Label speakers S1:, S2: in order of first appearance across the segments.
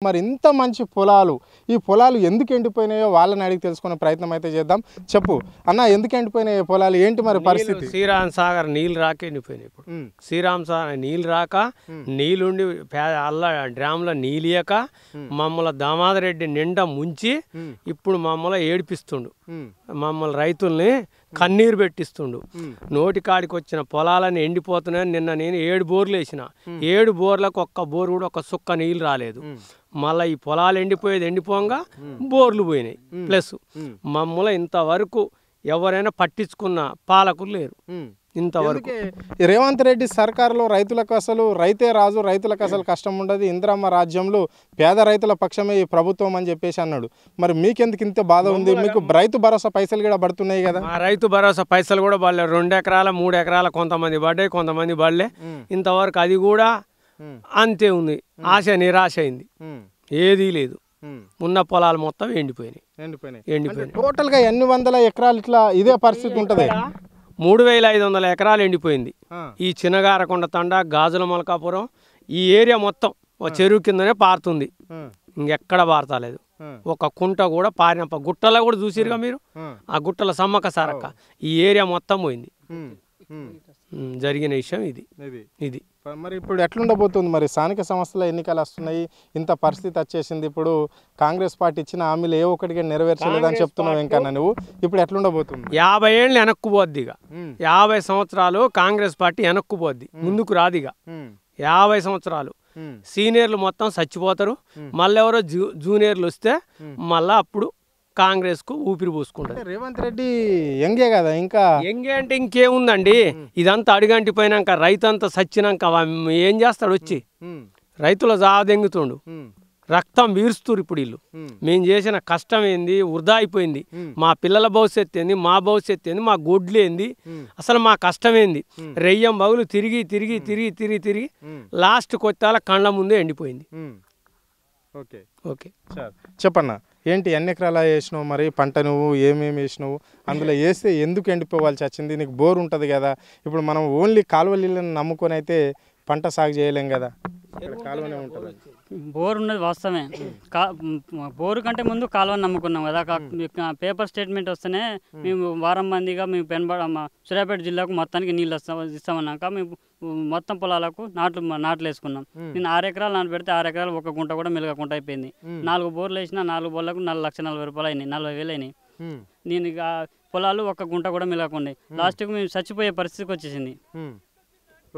S1: మరి ఇంత మంచి పొలాలు ఈ పొలాలు ఎందుకు ఎండిపోయినాయో వాళ్ళని అడిగి తెలుసుకునే ప్రయత్నం అయితే చేద్దాం. చెప్పు అన్న, ఎందుకు ఎండిపోయినాయి పొలాలు, ఏంటి మరి పరిస్థితి?
S2: శ్రీరామ్ సాగర్ నీళ్ళు రాక ఎండిపోయినాయి. ఇప్పుడు శ్రీరామ్ సాగర్ నీళ్ళు రాక నీళ్ళుండి అల్ల డ్రామ్లో నీళ్ళియక మమ్మల్ని దామోదరెడ్డి నిండా ముంచి ఇప్పుడు మమ్మల్ని ఏడిపిస్తుండు. మమ్మల్ని రైతుల్ని కన్నీరు పెట్టిస్తుండు. నోటికాడికి వచ్చిన పొలాలని ఎండిపోతున్నాయని నిన్న నేను 7 బోర్లు వేసిన. 7 బోర్లకు ఒక్క బోర్ కూడా ఒక సుక్క నీళ్ళు రాలేదు. మళ్ళీ ఈ పొలాలు ఎండిపోగా బోర్లు పోయినాయి. ప్లస్ మమ్మల్ని ఇంతవరకు ఎవరైనా పట్టించుకున్న పాలకులు లేరు. ఇంతవరకు
S1: రేవంత్ రెడ్డి సర్కారులో రైతులకు అసలు రైతే రాజు, రైతులకు అసలు కష్టం ఉండదు, ఇందిరమ్మ రాజ్యంలో పేద రైతుల పక్షమే ఈ ప్రభుత్వం అని చెప్పేసి అన్నాడు. మరి మీకెందుకు ఇంత బాధ ఉంది? మీకు రైతు భరోసా పైసలు కూడా పడుతున్నాయి కదా?
S2: రైతు భరోసా పైసలు కూడా పడలే. 2 ఎకరాల 3 ఎకరాల కొంతమంది పడ్డాయి, కొంతమంది పడలే. ఇంతవరకు అది కూడా అంతే ఉంది. ఆశ నిరాశ అయింది, ఏదీ లేదు. ఉన్న పొలాలు మొత్తం ఎండిపోయినాయి.
S1: టోటల్ గా ఎన్ని వందల ఎకరాలు ఇట్లా ఇదే పరిస్థితి ఉంటది?
S2: 3500 ఎకరాలు ఎండిపోయింది. ఈ చిన్నగారకొండ తండ, గాజుల మల్కాపురం ఈ ఏరియా మొత్తం చెరువు కిందనే పారుతుంది, ఇంకెక్కడ పారతాలేదు. ఒక కుంట కూడా పారిన గుట్టలో కూడా చూసిరుగా మీరు, ఆ గుట్టల సమ్మక్క సారక్క ఈ ఏరియా మొత్తం పోయింది. జరిగిన విషయం ఇది.
S1: మరి ఇప్పుడు ఎట్లుండబోతుంది? మరి స్థానిక సంస్థల ఎన్నికలు వస్తున్నాయి, ఇంత పరిస్థితి వచ్చేసింది. ఇప్పుడు కాంగ్రెస్ పార్టీ ఇచ్చిన హామీలు ఏ ఒక్కటిగా నెరవేర్చలేదని చెప్తున్నావు ఇంకా నువ్వు. ఇప్పుడు ఎట్లుండబోతుంది?
S2: 50 ఏళ్ళు వెనక్కుపోద్ది. ఇక 50 సంవత్సరాలు కాంగ్రెస్ పార్టీ వెనక్కుపోద్ది, ముందుకు రాదిగా. 50 సంవత్సరాలు సీనియర్లు మొత్తం చచ్చిపోతారు. మళ్ళీ ఎవరో జూనియర్లు వస్తే మళ్ళీ అప్పుడు కాంగ్రెస్ కు ఊపిరి పోసుకుంటారు.
S1: రేవంత్ రెడ్డి యంగే కదా, ఇంకా
S2: యంగే అంటే ఇంకేముందండి? ఇదంతా అడిగంటిపోయినాక రైతు అంతా చచ్చినాక ఏం చేస్తాడు? వచ్చి రైతుల జాదెంగుతుండు, రక్తం వీరుస్తురు. ఇప్పుడు వీళ్ళు మేము చేసిన కష్టం ఏంది? వృధా అయిపోయింది. మా పిల్లల భవిష్యత్తు ఏంది? మా భవిష్యత్తు ఏంది? మా గొడ్లు ఏంది? అసలు మా కష్టం ఏంది? రెయ్యం బగులు తిరిగి తిరిగి తిరిగి తిరిగి తిరిగి లాస్ట్ కొత్తాల కళ్ళ ముందే ఎండిపోయింది.
S1: ఓకే సార్, చెప్పన్నా, ఏంటి ఎన్ని ఎకరాలు వేసినావు? మరి పంట నువ్వు ఏమేమి వేసినావు? అందులో వేస్తే ఎందుకు ఎండిపోవాల్సి వచ్చింది? నీకు బోర్ ఉంటుంది కదా. ఇప్పుడు మనం ఓన్లీ కాలువ నీళ్ళని నమ్ముకొని అయితే పంట సాగు చేయలేం కదా, కాలువనే ఉంటుంది.
S3: బోర్ ఉన్నది వాస్తవమే. బోరు కంటే ముందు కాలువని నమ్ముకున్నాం కదా. పేపర్ స్టేట్మెంట్ వస్తేనే మేము వారం మందిగా మేము సూర్యాపేట జిల్లాకు మొత్తానికి నీళ్ళు ఇస్తామన్నాక మేము మొత్తం పొలాలకు నాట్లు వేసుకున్నాం. నేను 6 ఎకరాలు నాటబెడితే 6 ఎకరాలు ఒక గుంట కూడా మెలగకుండా అయిపోయింది. 4 బోర్లు వేసినా 4 బోర్లకు 4,40,000 రూపాయలు అయినాయి, 40,000 అయినాయి. నేను ఇక పొలాలు ఒక గుంట కూడా మెలగకుండా లాస్ట్కి మేము చచ్చిపోయే పరిస్థితికి వచ్చేసింది.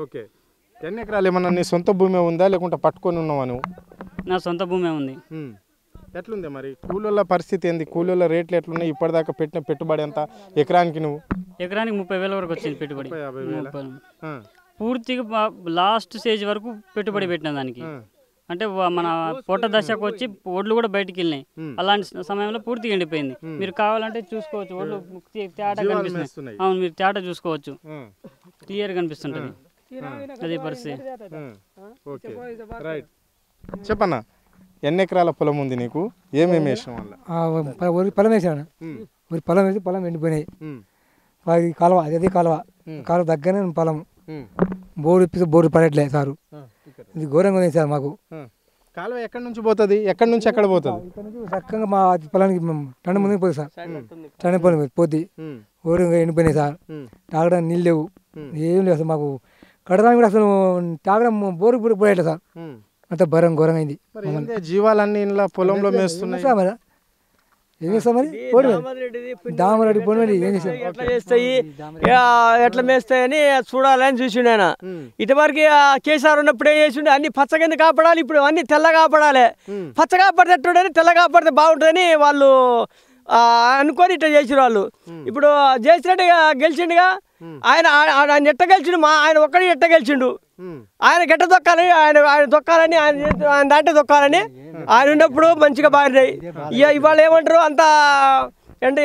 S1: ఓకే, ఎన్ని ఎకరాలు? ఏమన్నా నీ సొంత భూమి ఉందా లేకుంటే పట్టుకొని ఉన్నావా నువ్వు?
S3: నా సొంత భూమే ఉంది.
S1: ఎట్లుంది మరి కూలీల పరిస్థితి ఏంది? కూలీల రేట్లు ఎట్లున్నాయి? ఇప్పటిదాకా పెట్టిన పెట్టుబడి ఎంత ఎకరానికి? నువ్వు
S3: ఎకరానికి 30,000 వరకు వచ్చింది పెట్టుబడి. పూర్తిగా లాస్ట్ స్టేజ్ వరకు పెట్టుబడి పెట్టిన దానికి. అంటే మన పొట్ట దశకు వచ్చి ఒడ్లు కూడా బయటికి వెళ్ళినాయి. అలాంటి సమయంలో పూర్తిగా ఎండిపోయింది. మీరు కావాలంటే చూసుకోవచ్చు, ఒడ్లు తేట కనిపిస్తున్నాయి. అవును, మీరు తేట చూసుకోవచ్చు, క్లియర్ కనిపిస్తుంటది. అదే పరిస్థితి.
S1: చెప్పన్నా, ఎన్ని ఎకరాల పొలం ఉంది నీకు? ఏమేమి వేసిన
S4: వల్ల పొలం వేసాను. పొలం వేసి పొలం ఎండిపోయినాయి. కాలువ అదే కాలువ దగ్గరనే పొలం. బోర్డు ఇప్పిస్తే బోర్డు పడట్లేదు సారు. ఇది ఘోరంగా ఉంది సార్ మాకు.
S1: కాలువ ఎక్కడి నుంచి పోతుంది? ఎక్కడి నుంచి ఎక్కడ పోతుంది?
S4: ఇక్కడ నుంచి చక్కగా మా పొలానికి టండ ముందుకు పోతుంది సార్. టండ పొలం పోద్ది. ఘోరంగా ఎండిపోయినాయి సార్. తాగడానికి నీళ్ళు లేవు, ఏం లేవు అసలు. మాకు కడడానికి కూడా అసలు తాగడం బోరు పోయట్లేదు సార్. అంత ఘోరంగా అయింది.
S1: జీవాలన్నీ ఇలా పొలంలో మేస్తున్నాయి సార్. మరి
S4: ఏం చేస్తాం? మరి దామరెడ్డి పోనీ ఏం చేస్తాం?
S2: ఎట్లా చేస్తాయి, ఎట్లా మేస్తాయని చూడాలని చూసిండు ఆయన. ఇటువరకు కేసీఆర్ ఉన్నప్పుడు ఏం చేసిండు? అన్ని పచ్చగా కాపాడాలి, ఇప్పుడు అన్ని తెల్లగా కాపాడాలి. పచ్చ కాపాడేటట్టుడని తెల్ల కాపాడితే బాగుంటుందని వాళ్ళు అనుకొని ఇట్లా చేసిరు వాళ్ళు. ఇప్పుడు చేసినట్టుగా గెలిచిండుగా ఆయన ఎట్ట గెలిచిండు? ఆయన ఒక్కడి ఎట్ట గెలిచిండు? ఆయన గెట్ట దొక్కాలని, ఆయన దొక్కాలని, ఆయన దాంట్లో దొక్కాలని ఆయన ఉన్నప్పుడు మంచిగా బారినాయి. ఇవాళ ఏమంటారు? అంతా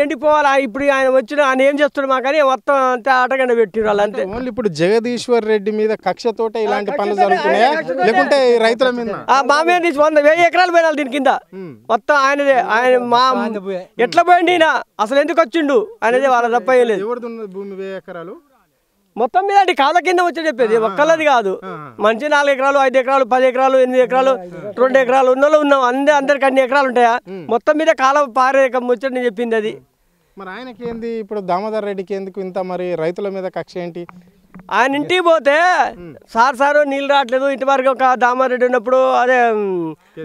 S2: ఎండిపోవాలి. ఇప్పుడు ఆయన వచ్చిన ఆయన ఏం చేస్తున్నాడు మాకని మొత్తం అంతే ఆటగండ పెట్టిరు వాళ్ళు, అంతే.
S1: ఓన్లీ ఇప్పుడు జగదీశ్వర్ రెడ్డి మీద కక్షతోటే ఇలాంటి పనులు జరుగుతున్నాయా లేకుంటే రైతుల మీద?
S2: మా మీద 100,000 ఎకరాలు పోయినారు దీని కింద మొత్తం ఆయనదే. ఆయన మా ఎట్లా పోయింది ఈయన? అసలు ఎందుకు వచ్చిండు ఆయనదే, వాళ్ళ తప్ప ఏం లేదు.
S1: ఎవరిది భూమి 1000 ఎకరాలు?
S2: మొత్తం మీద అంటే కాళ్ళ కింద వచ్చి చెప్పేది ఒక్కళ్ళది కాదు. మంచి 4 ఎకరాలు 5 ఎకరాలు 10 ఎకరాలు 8 ఎకరాలు 2 ఎకరాలు ఉన్నోళ్ళు ఉన్నాం. అందరికి అన్ని ఎకరాలు ఉంటాయా? మొత్తం మీద కాలం పారే ముచ్చట చెప్పింది అది.
S1: మరి ఆయనకి ఏంది ఇప్పుడు దామోదర్ రెడ్డికి ఎందుకు ఇంత మరి రైతుల మీద కక్ష ఏంటి?
S2: ఆయన ఇంటికి పోతే సారు నీళ్ళు రావట్లేదు. ఇంటి వరకు ఒక దామారెడ్డి ఉన్నప్పుడు అదే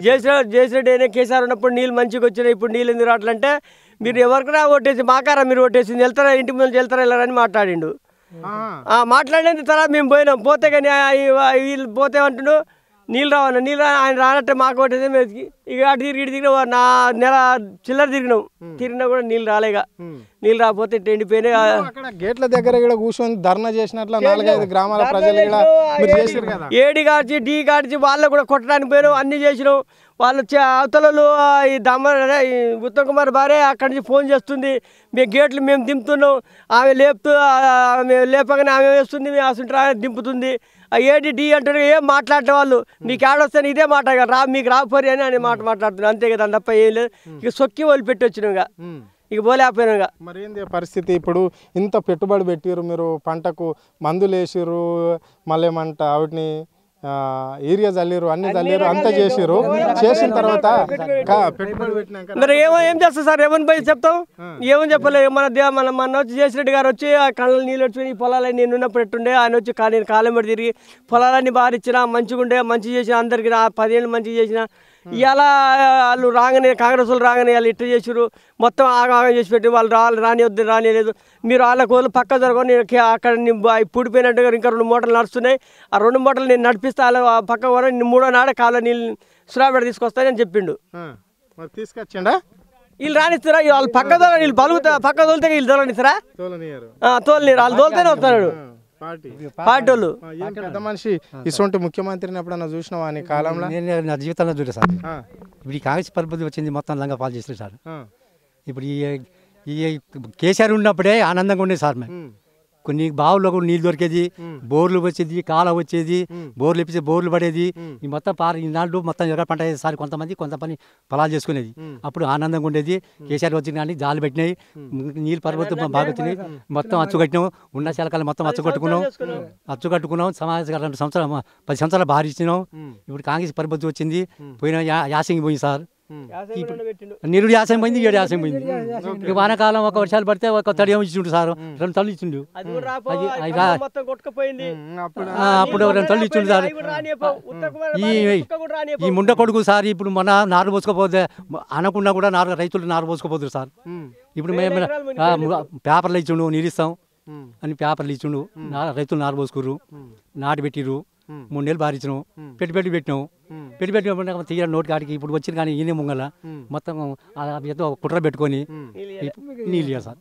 S2: జయశ్రెడ్డి అయినా కేసీఆర్ ఉన్నప్పుడు నీళ్ళు మంచిగా వచ్చినాయి, ఇప్పుడు నీళ్ళు ఎందుకు రావట్లంటే మీరు ఎవరికైనా ఓటేసి మాకారా మీరు ఓటేసింది వెళ్తారా ఇంటి ముందు వెళ్తారా వెళ్ళారని మాట్లాడిండు. మాట్లాడిన తర్వాత మేము పోయినాం. పోతే కానీ వీళ్ళు పోతే అంటుండు నీళ్ళు రావాలి నీళ్ళు ఆయన రానట్టే మాకు ఓటేసి ఇక అటు తిరిగి నా నెల చిల్లర తిరిగినా కూడా నీళ్ళు రాలేగా. నీళ్ళు రాకపోతే ఎండిపోయినాయి.
S1: అక్కడ గేట్ల దగ్గర కూడా కూర్చొని ధర్నా చేసినట్లు 4-5 గ్రామాల ప్రజలు కూడా మీరు చేశారు కదా.
S2: ఏడి కాడ్చి డి కాడ్చి వాళ్ళు కూడా కొట్టడానికి పోయినాం, అన్ని చేసినాం. వాళ్ళు అవతలలు ఈ ఈ ఉత్తమ్ కుమార్ భార్య అక్కడి నుంచి ఫోన్ చేస్తుంది, మేము గేట్లు మేము దింపుతున్నాం, ఆమె ఆమె లేపగానే ఆమె వేస్తుంది, మేము అసలు దింపుతుంది. ఆ ఏడి డి అంటారు ఏం మాట్లాడే వాళ్ళు, మీకు ఆడొస్తాను ఇదే మాట రా మీకు రాపోరి అని అనే మాట మాట్లాడుతున్నాను అంతే కదా. తప్ప ఏం లేదు. ఇక సొక్కి వాళ్ళు పెట్టి వచ్చినాగా, ఇక పోలేకపోయినాగా.
S1: మరి ఏంది పరిస్థితి? ఇప్పుడు ఇంత పెట్టుబడి పెట్టిరు, మీరు పంటకు మందులు వేసిర్రు, మళ్ళీ ఏమంట వాటిని ఏరియా చల్లిరు, అన్ని చల్లిరు, అంతా చేసిరు. చేసిన తర్వాత పెట్టుబడి పెట్టినాక
S2: మరి ఏం చేస్తాం సార్? ఏమని పోయి చెప్తాం? ఏమని చెప్పలేదు. మన వచ్చి జయశ్రెడ్డి గారు వచ్చి ఆ కళ్ళ నీళ్ళు వచ్చి పొలాలన్నీ నేను ఉన్నప్పుడు ఎట్టుండే ఆయన వచ్చి నేను కాలం పెట్టి తిరిగి పొలాలన్నీ బాగా ఇచ్చిన మంచిగా ఉండే, మంచి చేసిన అందరికి 10 ఏళ్ళు మంచిగా చేసిన. ఇవాళ వాళ్ళు రాగానే కాంగ్రెస్ వాళ్ళు రాగానే వాళ్ళు ఇట్లా చేసారు, మొత్తం ఆగం చేసి పెట్టి వాళ్ళు రానిలేదు. మీరు వాళ్ళ కోళ్ళు పక్క జరగని అక్కడ పూడిపోయినట్టుగా ఇంకా 2 మూటలు నడుస్తున్నాయి. ఆ 2 మూటలు నేను నడిపిస్తా వాళ్ళ పక్క కూడా 3వ నాడ కాళ్ళ నీళ్ళు సురాబెడ తీసుకొస్తానని చెప్పిండు.
S1: తీసుకొచ్చిండా?
S2: వీళ్ళు రానిస్తారా? వాళ్ళు పక్క దొర వీళ్ళు బలుగుతా పక్క తోలితే వీళ్ళు దొరనిస్తారా? తోలనీరు వాళ్ళు తోలితేనే వస్తాడు పార్టీ వాళ్ళు.
S1: పెద్ద మనిషి ఇటువంటి ముఖ్యమంత్రిని ఎప్పుడన్నా చూసినావా నీ కాలంలో?
S5: నేను నా జీవితంలో చూడలేదు సార్. ఇప్పుడు ఈ కాంగ్రెస్ పరిస్థితి వచ్చింది, మొత్తం లంగా పాలు చేస్తారు సార్. ఇప్పుడు ఈ కేసీఆర్ ఉన్నప్పుడే ఆనందంగా ఉండేది సార్. మేము కొన్ని బావుల్లో కూడా నీళ్ళు దొరికేది, బోర్లు వచ్చేది, కాల వచ్చేది, బోర్లు ఇప్పించి బోర్లు పడేది. ఈ మొత్తం ఈనాడు మొత్తం ఎర్ర పంట అయ్యేది సార్. కొంతమంది పొలాలు చేసుకునేది, అప్పుడు ఆనందంగా ఉండేది. కేసీఆర్ వచ్చిన కానీ జాలు పెట్టినాయి, నీళ్ళు పర్వతం బాగా వచ్చినాయి, మొత్తం అచ్చు కట్టినాం. ఉన్న శలకాలు మొత్తం అచ్చు కట్టుకున్నాం. సమాజ 2 సంవత్సరాలు 10 సంవత్సరాలు భారీ ఇచ్చినాం. ఇప్పుడు కాంగ్రెస్ పరిస్థితి వచ్చింది, పోయిన యాసింగ్ పోయింది సార్. నిరుడు యాసం పోయింది, 7 యాసం పోయింది. వానాకాలం ఒక వర్షాలు పడితే ఒక తడియం ఇచ్చిండు సార్, 2 తల్లి ఇచ్చిండు. అప్పుడు 2 తల్లి ఇచ్చిండు సార్. ఈ ముండ కొడుకు సార్ ఇప్పుడు మన నారు పోసుకోపోతే అనకుండా కూడా రైతులు నారు పోసుకోపోతున్నారు సార్. ఇప్పుడు మేము పేపర్లు ఇచ్చిండు, నీళ్ళు ఇస్తాం అని పేపర్లు ఇచ్చిండు, రైతులు నారు పోసుకుర్రు, నాటు పెట్టిర్రు. 3 నెలలు బారిచ్చినాం, పెట్టినాం. పెట్టి తీర నోటి కాడికి ఇప్పుడు వచ్చిన కానీ ఈయన ముంగల మొత్తం కుట్ర పెట్టుకొని నీళ్ళు సార్.